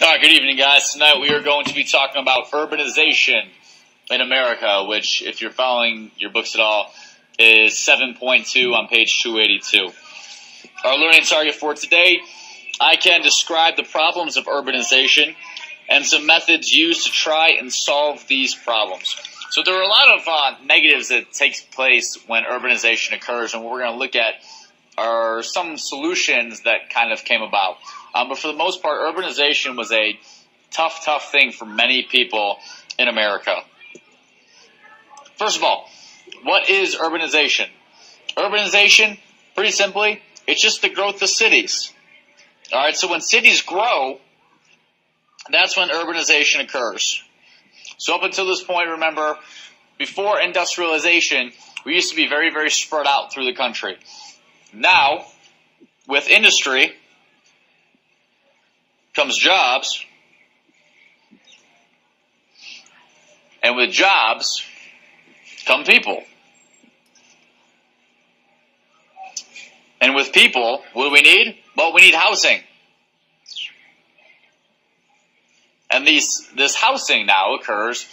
All right, good evening, guys. Tonight we are going to be talking about urbanization in America, which, if you're following your books at all, is 7.2 on page 282. Our learning target for today, I can describe the problems of urbanization and some methods used to try and solve these problems. So there are a lot of negatives that takes place when urbanization occurs, and what we're going to look at are some solutions that kind of came about. But for the most part, urbanization was a tough thing for many people in America. First of all, what is urbanization? Urbanization, pretty simply, it's just the growth of cities. All right, so when cities grow, that's when urbanization occurs. So up until this point, remember, before industrialization, we used to be very spread out through the country. Now, with industry comes jobs, and with jobs come people. And with people, what do we need? Well, we need housing. And this housing now occurs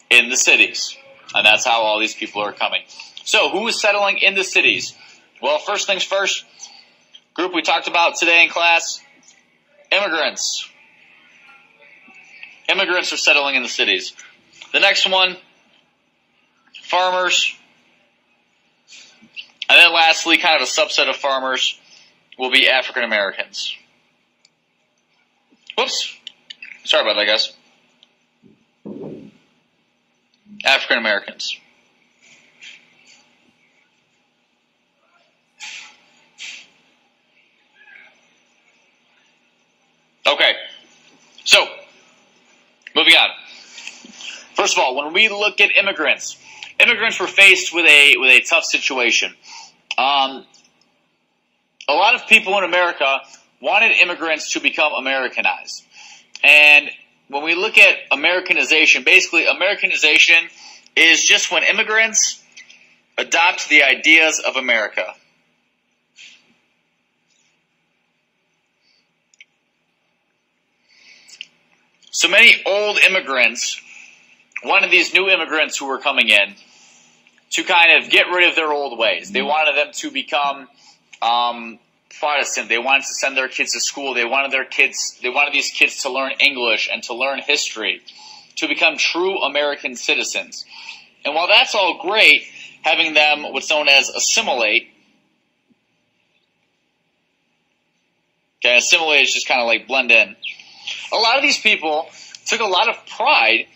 in the cities. And that's how all these people are coming. So, who is settling in the cities? Well, first things first, group we talked about today in class, immigrants. Immigrants are settling in the cities. The next one, farmers. And then lastly, kind of a subset of farmers will be African Americans. Whoops. Sorry about that, guys. African Americans. Okay, so, moving on. First of all, when we look at immigrants were faced with a tough situation. A lot of people in America wanted immigrants to become Americanized. And when we look at Americanization, basically Americanization is just when immigrants adopt the ideas of America. So many old immigrants wanted these new immigrants who were coming in to kind of get rid of their old ways. They wanted them to become Protestant. They wanted to send their kids to school. They wanted these kids to learn English and to learn history, to become true American citizens. And while that's all great, having them what's known as assimilate, okay, assimilate is just kind of like blend in. A lot of these people took a lot of pride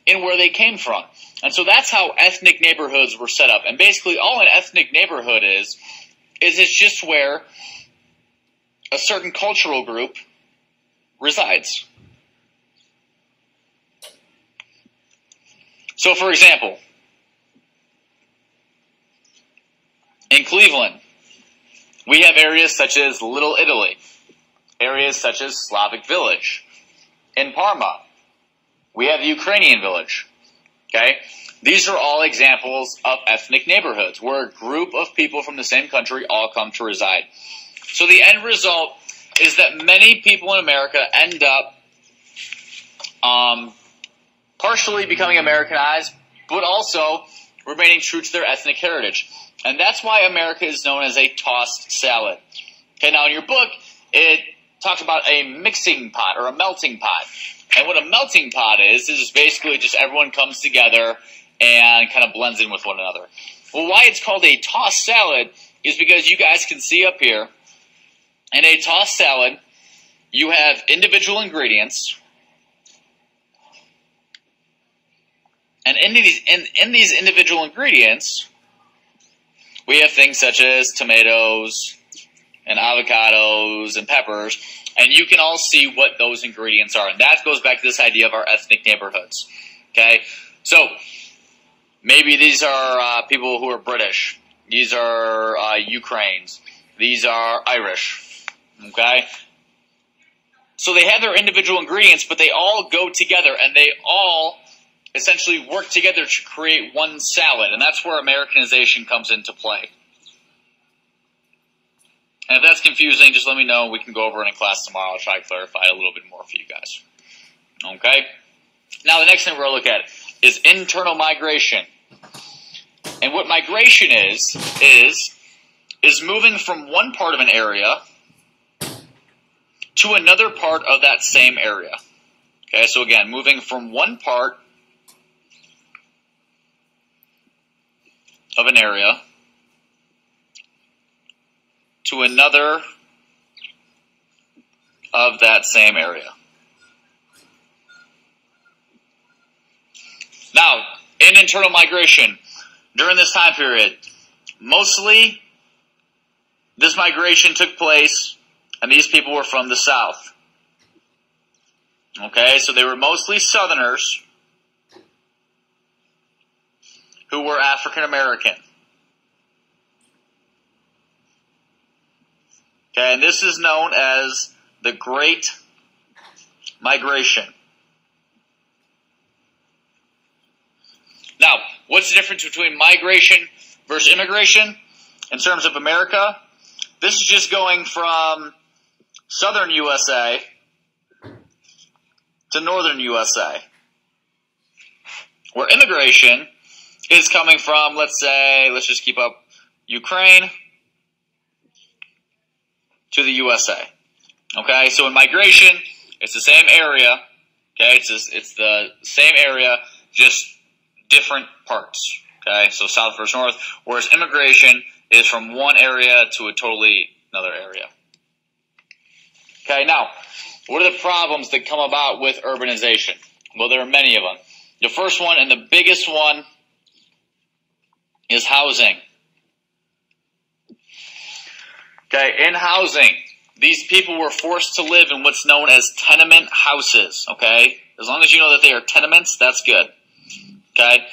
in where they came from. And so that's how ethnic neighborhoods were set up. And basically all an ethnic neighborhood is it's just where a certain cultural group resides. So for example, in Cleveland, we have areas such as Little Italy, areas such as Slavic Village. In Parma, we have the Ukrainian Village. Okay? These are all examples of ethnic neighborhoods where a group of people from the same country all come to reside. So the end result is that many people in America end up partially becoming Americanized, but also remaining true to their ethnic heritage. And that's why America is known as a tossed salad. Okay, now in your book, it talks about a mixing pot or a melting pot. And what a melting pot is basically just everyone comes together and kind of blends in with one another. Well, why it's called a tossed salad is because you guys can see up here, in a tossed salad, you have individual ingredients. And in these individual ingredients, we have things such as tomatoes and avocados and peppers, and you can all see what those ingredients are. And that goes back to this idea of our ethnic neighborhoods. Okay? So, maybe these are people who are British. These are Ukrainians. These are Irish. Okay? So they have their individual ingredients, but they all go together, and they all essentially work together to create one salad. And that's where Americanization comes into play. And if that's confusing, just let me know. We can go over it in class tomorrow. I'll try to clarify it a little bit more for you guys. Okay? Now, the next thing we're going to look at is internal migration. And what migration is moving from one part of an area to another part of that same area. Okay, so again, moving from one part of an area to another of that same area. Now, in internal migration, during this time period, mostly this migration took place, and these people were from the South. Okay, so they were mostly Southerners who were African American. Okay, and this is known as the Great Migration. Now, what's the difference between migration versus immigration in terms of America? This is just going from southern USA to northern USA. Where immigration is coming from, let's just keep up, Ukraine to the USA. Okay, so in migration, it's the same area. Okay, it's the same area, just different parts. Okay, so south versus north. Whereas immigration is from one area to a totally another area. Okay, now, what are the problems that come about with urbanization? Well, there are many of them. The first one and the biggest one is housing. Okay, in housing, these people were forced to live in what's known as tenement houses. Okay, as long as you know that they are tenements, that's good. Okay,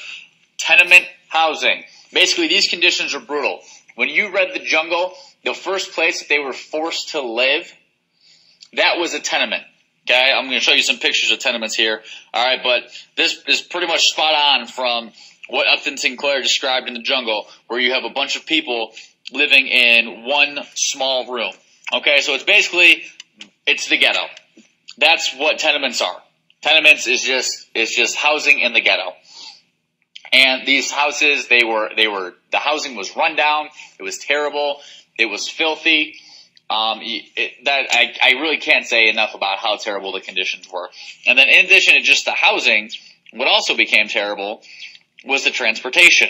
tenement housing. Basically, these conditions are brutal. When you read The Jungle, the first place that they were forced to live, that was a tenement. Okay, I'm going to show you some pictures of tenements here. All right, but this is pretty much spot on from what Upton Sinclair described in The Jungle, where you have a bunch of people living in one small room. Okay, so it's the ghetto. That's what tenements are. Tenements is just housing in the ghetto. And these houses, the housing was run down. It was terrible. It was filthy. I really can't say enough about how terrible the conditions were. And then in addition to just the housing, what also became terrible was the transportation.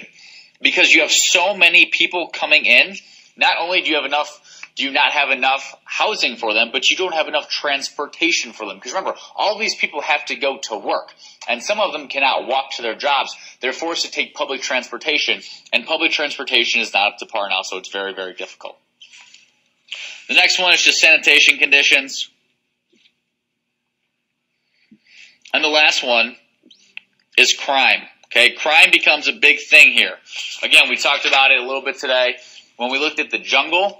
Because you have so many people coming in, not only do you not have enough housing for them, but you don't have enough transportation for them. Because remember, all these people have to go to work, and some of them cannot walk to their jobs. They're forced to take public transportation, and public transportation is not up to par now, so it's very, very difficult. The next one is just sanitation conditions. And the last one is crime. Okay, crime becomes a big thing here. Again, we talked about it a little bit today. When we looked at The Jungle,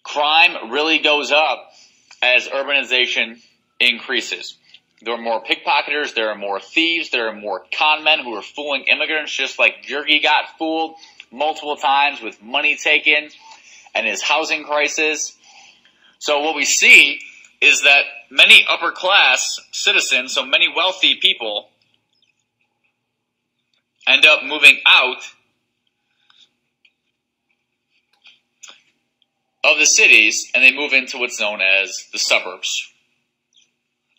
crime really goes up as urbanization increases. There are more pickpocketers, there are more thieves, there are more con men who are fooling immigrants, just like Jurgi got fooled multiple times with money taken and his housing crisis. So what we see is that many upper class citizens, so many wealthy people, end up moving out of the cities, and they move into what's known as the suburbs.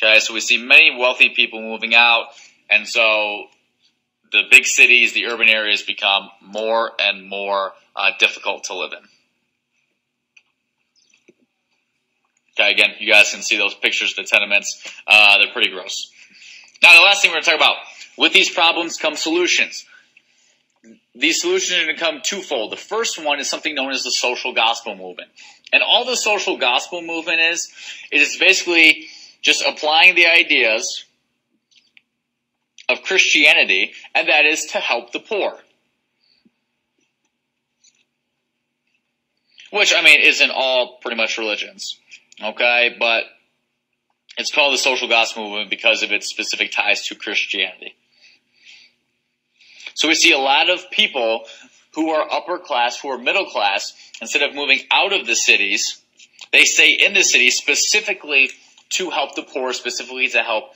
Okay, so we see many wealthy people moving out, and so the big cities, the urban areas, become more and more difficult to live in. Okay, again, you guys can see those pictures of the tenements. They're pretty gross. Now, the last thing we're going to talk about, with these problems come solutions. These solutions are going to come twofold. The first one is something known as the social gospel movement. And all the social gospel movement is basically just applying the ideas of Christianity, and that is to help the poor. Which, is in all pretty much religions. Okay, but it's called the social gospel movement because of its specific ties to Christianity. So we see a lot of people who are upper class, who are middle class, instead of moving out of the cities, they stay in the cities specifically to help the poor, specifically to help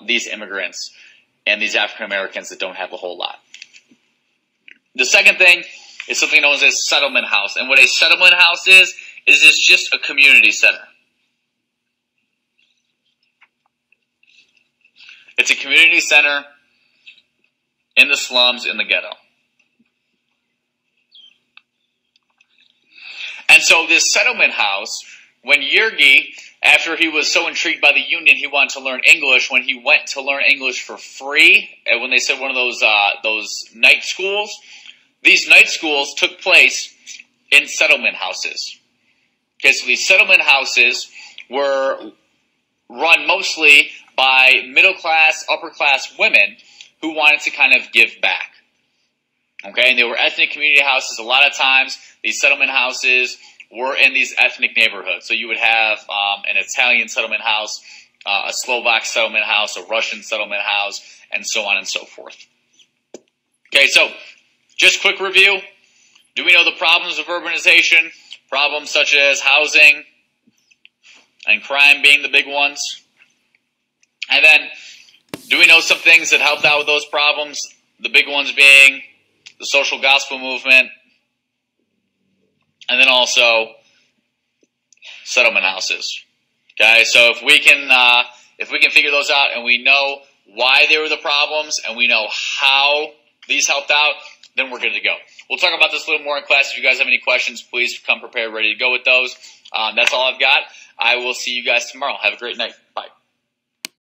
these immigrants and these African Americans that don't have a whole lot. The second thing is something known as a settlement house. And what a settlement house is it's just a community center. It's a community center in the slums, in the ghetto. And so this settlement house, when Yergi, after he was so intrigued by the Union, he wanted to learn English. When he went to learn English for free, and when they said one of those night schools, these night schools took place in settlement houses. Okay, so these settlement houses were run mostly by middle-class, upper-class women who wanted to kind of give back. Okay, and they were ethnic community houses. A lot of times, these settlement houses were in these ethnic neighborhoods. So you would have an Italian settlement house, a Slovak settlement house, a Russian settlement house, and so on and so forth. Okay, so just quick review. Do we know the problems of urbanization? Problems such as housing and crime being the big ones. And then, do we know some things that helped out with those problems? The big ones being the social gospel movement, and then also settlement houses. Okay, so if we can figure those out, and we know why they were the problems, and we know how these helped out, then we're good to go. We'll talk about this a little more in class. If you guys have any questions, please come prepared, ready to go with those. That's all I've got. I will see you guys tomorrow. Have a great night.